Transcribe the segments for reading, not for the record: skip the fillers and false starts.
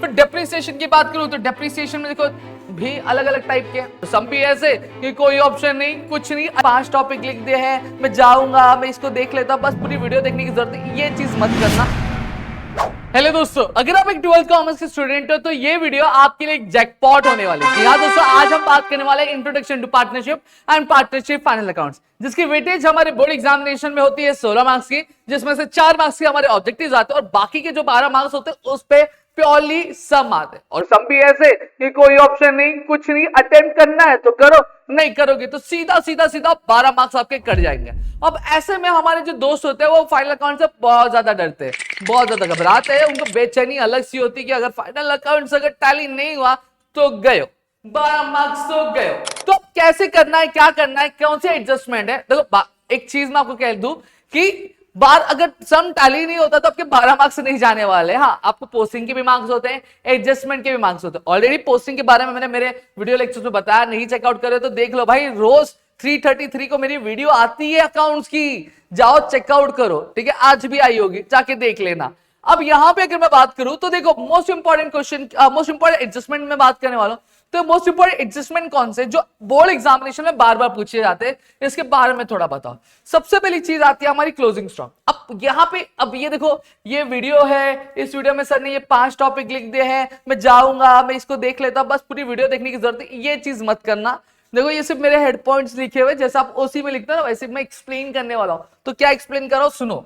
फिर डेप्रिसिएशन की बात करूं तो डेप्रिसिएशन में देखो भी अलग अलग टाइप के हैं। तो सम भी ऐसे कि कोई ऑप्शन नहीं, कुछ नहीं, 5 टॉपिक लिख दिए हैं, मैं जाऊंगा, मैं इसको देख लेता हूं, बस पूरी वीडियो देखने की जरूरत है, ये चीज मत करना। हेलो दोस्तों, अगर आप एक 12th कॉमर्स के स्टूडेंट हो तो ये वीडियो आपके लिए एक जैकपॉट होने वाली है। यहाँ दोस्तों आज हम बात करने वाले हैं introduction to partnership and partnership final accounts, जिसकी वेटेज हमारे बोर्ड एग्जामिनेशन में होती है 16 मार्क्स की, जिसमें से 4 मार्क्स के हमारे ऑब्जेक्टिव्स आते हैं और बाकी के जो 12 मार्क्स होते हैं उस पे प्योरली सम आते हैं। और सम भी ऐसे कि कोई ऑप्शन नहीं, कुछ नहीं, अटेम्प्ट करना है तो करो, नहीं करोगे तो सीधा सीधा सीधा 12 मार्क्स आपके कट जाएंगे। अब ऐसे में हमारे जो दोस्त होते हैं वो फाइनल अकाउंट से बहुत ज्यादा डरते हैं, बहुत ज्यादा घबराते हैं, उनको बेचैनी अलग सी होती है कि अगर फाइनल अकाउंट अगर टैली नहीं हुआ तो गए, 12 मार्क्स तो गए। तो अब कैसे करना है, क्या करना है, कौन सी एडजस्टमेंट है? देखो एक चीज मैं आपको कह दूं कि बार अगर सम टैली नहीं होता तो आपके 12 मार्क्स नहीं जाने वाले। हाँ, आपको पोस्टिंग के भी मार्क्स होते हैं, एडजस्टमेंट के भी मार्क्स होते हैं। ऑलरेडी पोस्टिंग के बारे में मैंने मेरे वीडियो लेक्चर में बताया, नहीं चेकआउट करे तो देख लो भाई, रोज 333 को मेरी वीडियो आती है अकाउंट्स की, जाओ चेकआउट करो, ठीक है, आज भी आई होगी, जाके देख लेना। अब यहां पे अगर मैं बात करूं तो देखो most important question, most important adjustment में बात करने वाला हूं। तो मोस्ट इंपॉर्टेंट एडजस्टमेंट कौन से जो बोर्ड एग्जामिनेशन में बार बार पूछे जाते हैं, इसके बारे में थोड़ा बताओ। सबसे पहली चीज आती है हमारी क्लोजिंग स्टॉक। अब यहाँ पे अब ये देखो, ये वीडियो है, इस वीडियो में सर ने ये 5 टॉपिक लिख दिए हैं, मैं जाऊंगा, मैं इसको देख लेता हूं, बस पूरी वीडियो देखने की जरूरत है, ये चीज मत करना। देखो ये सिर्फ मेरे हेड पॉइंट्स लिखे हुए, जैसे आप ओसी में लिखते हो ना वैसे मैं एक्सप्लेन करने वाला हूं। तो क्या एक्सप्लेन कर रहा हूं, सुनो।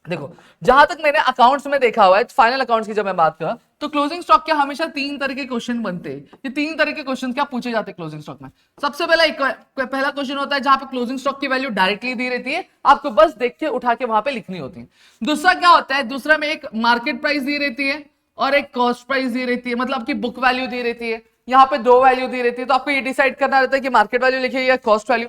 देखो जहां तक मैंने अकाउंट्स में देखा हुआ है, फाइनल अकाउंट्स की जब मैं बात करूं तो क्लोजिंग स्टॉक के हमेशा 3 तरह के क्वेश्चन बनते हैं। ये 3 तरह के क्वेश्चन क्या पूछे जाते हैं क्लोजिंग स्टॉक में। सबसे पहला क्वेश्चन होता है जहां पे क्लोजिंग स्टॉक की वैल्यू डायरेक्टली दी रहती है, आपको बस देख के उठा के वहां पे लिखनी होती है। दूसरा क्या होता है, दूसरा में एक मार्केट प्राइस दी रहती है और एक कॉस्ट प्राइस दी रहती है, मतलब आपकी बुक वैल्यू दी रहती है। यहाँ पे 2 वैल्यू दी रहती है, तो आपको ये डिसाइड करना रहता है कि मार्केट वैल्यू लिखिए या कॉस्ट वैल्यू।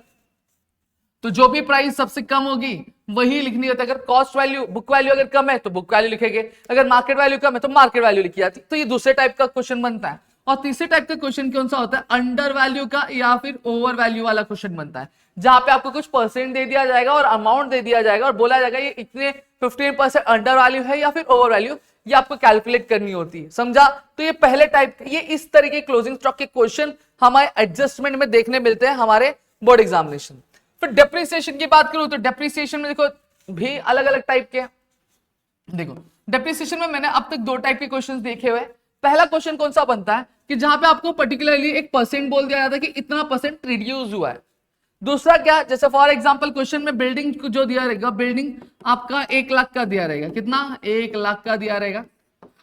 तो जो भी प्राइस सबसे कम होगी वही लिखनी होती है। अगर कॉस्ट वैल्यू, बुक वैल्यू अगर कम है तो बुक वैल्यू लिखेंगे, अगर मार्केट वैल्यू कम है तो मार्केट वैल्यू लिखी जाती है। तो ये दूसरे टाइप का क्वेश्चन बनता है। और तीसरे टाइप का क्वेश्चन कौन सा होता है, अंडर वैल्यू का या फिर ओवर वैल्यू वाला क्वेश्चन बनता है, जहां पे आपको कुछ परसेंट दे दिया जाएगा और अमाउंट दे दिया जाएगा और बोला जाएगा ये इतने 15% अंडर वैल्यू है या फिर ओवर वैल्यू, ये आपको कैलकुलेट करनी होती है, समझा। तो ये पहले टाइप, ये इस तरह के क्लोजिंग स्टॉक के क्वेश्चन हमारे एडजस्टमेंट में देखने मिलते हैं हमारे बोर्ड एग्जामिनेशन। फिर डेप्रिसिएशन की बात करूं तो डेप्रिसिएशन में देखो भी अलग अलग टाइप के हैं। देखो डेप्रिसिएशन में मैंने अब तक 2 टाइप के क्वेश्चंस देखे हुए। पहला क्वेश्चन कौन सा बनता है कि जहां पे आपको पर्टिकुलरली एक परसेंट बोल दिया जाता है कि इतना परसेंट रिड्यूस हुआ है। दूसरा क्या, जैसे फॉर एग्जांपल क्वेश्चन में बिल्डिंग को जो दिया रहेगा, बिल्डिंग आपका 1 लाख का दिया रहेगा, कितना, 1 लाख का दिया रहेगा,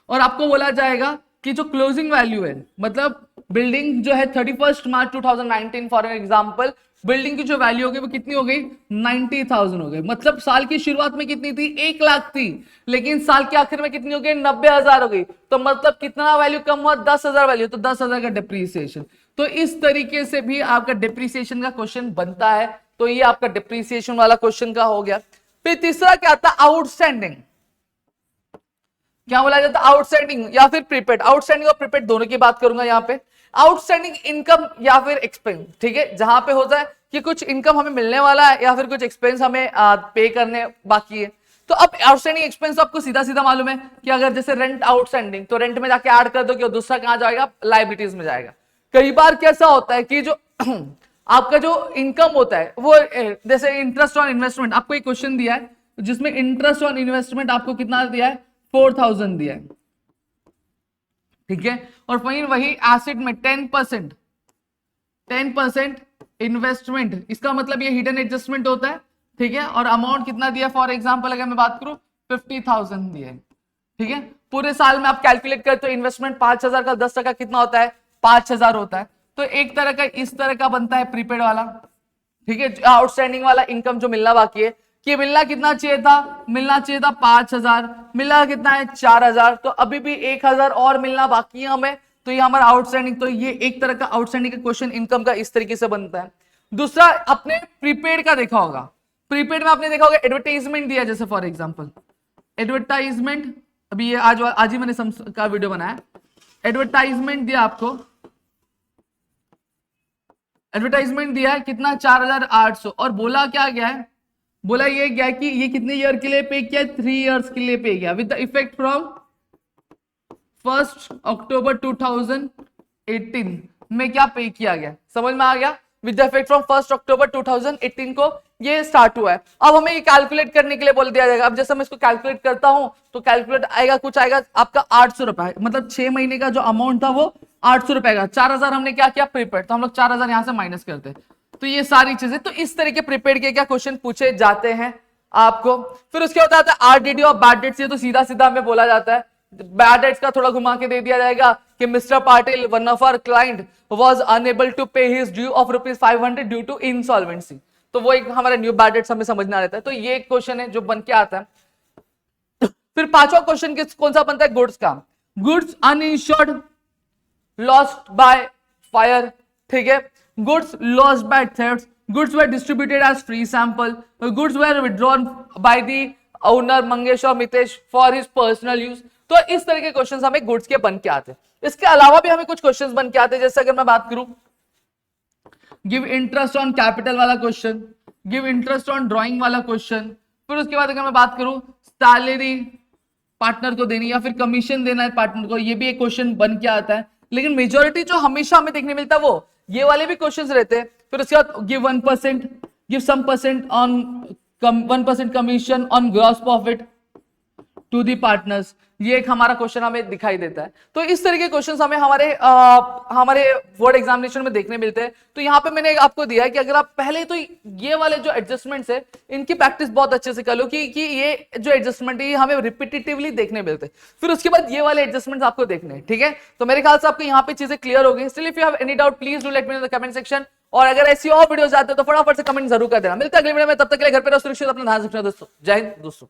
और आपको बोला जाएगा कि जो क्लोजिंग वैल्यू है, मतलब बिल्डिंग जो है 31 मार्च 2019 फॉर एग्जांपल, बिल्डिंग की जो वैल्यू होगी वो कितनी हो गई, 90,000 हो गई। मतलब साल की शुरुआत में कितनी थी, 1 लाख थी, लेकिन साल के आखिर में कितनी हो गई, 90,000 हो गई। तो मतलब कितना वैल्यू कम हुआ, 10,000 वैल्यू, तो 10,000 का डिप्रिसिएशन। तो इस तरीके से भी आपका डिप्रिसिएशन का क्वेश्चन बनता है। तो ये आपका डिप्रिसिएशन वाला क्वेश्चन का हो गया। फिर तीसरा क्या आता है, आउटस्टैंडिंग। क्या बोला जाता है, आउटस्टैंडिंग या फिर प्रीपेड। आउटस्टैंडिंग और प्रीपेड दोनों की बात करूंगा यहाँ पे। आउटस्टैंडिंग इनकम या फिर एक्सपेंस, ठीक है, जहां पे होता है कि कुछ इनकम हमें मिलने वाला है या फिर कुछ एक्सपेंस हमें पे करने बाकी है। तो अब आउटस्टैंडिंग एक्सपेंस तो आपको सीधा सीधा मालूम है कि अगर जैसे रेंट आउटस्टैंडिंग, तो रेंट में जाके ऐड कर दो कि दूसरा कहां जाएगा, लायबिलिटीज में जाएगा। कई बार कैसा होता है कि जो आपका जो इनकम होता है वो जैसे इंटरेस्ट ऑन इन्वेस्टमेंट, आपको एक क्वेश्चन दिया है जिसमें इंटरेस्ट ऑन इन्वेस्टमेंट आपको कितना दिया है, 4,000 दिया है, ठीक है। और वही एसेट में 10% इन्वेस्टमेंट, इसका मतलब ये हिडन एडजस्टमेंट होता है, ठीक है। और अमाउंट कितना दिया, फॉर एग्जांपल अगर मैं बात करूं 50,000 दिया है, ठीक है। पूरे साल में आप कैलकुलेट करते हो इन्वेस्टमेंट 5,000 का 10% कितना होता है, 5,000 होता है। तो एक तरह का इस तरह का बनता है प्रीपेड वाला, ठीक है। आउटस्टैंडिंग वाला इनकम जो मिलना बाकी है, कि मिलना कितना चाहिए था, मिलना चाहिए था 5,000, मिलना कितना है 4,000, तो अभी भी 1,000 और मिलना बाकी है हमें, तो ये हमारा आउटस्टैंडिंग। तो ये एक तरह का आउटस्टैंडिंग का क्वेश्चन इनकम का इस तरीके से बनता है। दूसरा आपने प्रीपेड का देखा होगा, प्रीपेड में आपने देखा होगा एडवर्टाइजमेंट दिया, जैसे फॉर एग्जांपल एडवर्टाइजमेंट, अभी ये आज ही मैंने का वीडियो बनाया, एडवर्टाइजमेंट दिया आपको, एडवर्टाइजमेंट दिया है कितना, 4,800, और बोला क्या गया है, बोला ये गया कि ये कितने ईयर के लिए पे किया, 3 इयर्स के लिए पे किया, विद द इफेक्ट फ्रॉम 1 अक्टूबर 2018 में क्या पे किया गया, समझ में आ गया। विद इफेक्ट फ्रॉम 1 अक्टूबर 2018 को ये स्टार्ट हुआ है। अब हमें ये कैलकुलेट करने के लिए बोल दिया जाएगा। अब जैसे मैं इसको कैलकुलेट करता हूं तो कैलकुलेट आएगा, कुछ आएगा आपका 800 रुपए, मतलब 6 महीने का जो अमाउंट था वो 800 रुपए का। 4000 हमने क्या किया, प्रीपेड, तो हम लोग 4000 यहां से माइनस करते हैं। तो ये सारी चीजें, तो इस तरह के प्रीपेड के क्या क्वेश्चन पूछे जाते हैं आपको। फिर उसके बाद आता है आरडीडी और बैड डेट्स। ये तो सीधा सीधा हमें बोला जाता है। बैड डेट्स का थोड़ा घुमा के दे दिया जाएगा कि mister Patil, one of our client, was unable to pay his due of ₹500 due to insolvency. तो वो एक हमारा न्यू बैड डेट्स हमें समझना रहता है। तो ये एक क्वेश्चन है जो बन के आता है। फिर पांचवा क्वेश्चन कौन सा बनता है, गुड्स का। Goods uninsured lost by fire, ठीक है। Goods lost by theft, goods were distributed as free sample, goods were withdrawn by the owner Mangesh और Mitesh for his personal use. तो इस तरह के क्वेश्चंस हमें गुड्स के बन के आते हैं। इसके अलावा भी हमें कुछ क्वेश्चंस बन के आते हैं, जैसे अगर मैं बात करूं गिव इंटरेस्ट ऑन कैपिटल वाला question, give interest on drawing वाला क्वेश्चन। फिर उसके बाद अगर मैं बात करूं सैलरी पार्टनर को देनी या फिर कमीशन देना है पार्टनर को, ये भी एक क्वेश्चन बन के आता है। लेकिन मेजोरिटी जो हमेशा हमें देखने मिलता है वो ये वाले भी क्वेश्चंस रहते हैं। फिर उसके बाद give 1%, give some percent on 1% commission on gross profit to the partners, ये एक हमारा क्वेश्चन हमें दिखाई देता है। तो इस तरह के क्वेश्चंस हमें हमारे बोर्ड एग्जामिनेशन में देखने मिलते हैं। तो यहाँ पे मैंने आपको दिया है कि अगर आप पहले तो ये वाले जो एडजस्टमेंट्स है इनकी प्रैक्टिस बहुत अच्छे से कर लो कि ये जो एडजस्टमेंट है ये हमें रिपीटेटिवली देखने मिलते हैं। फिर उसके बाद ये वाले एडजस्टमेंट्स आपको देखने हैं, ठीक है। तो मेरे ख्याल से आपको यहाँ पे चीजें क्लियर हो गई। Still if you have any doubt please do let me in the comment section. और अगर ऐसी और वीडियोस आते हैं तो फटाफट से कमेंट जरूर कर देना। मिलते हैं अगले वीडियो में, तब तक के लिए घर पे रहो सुरक्षित, अपना ध्यान रखना दोस्तों। जय हिंद दोस्तों।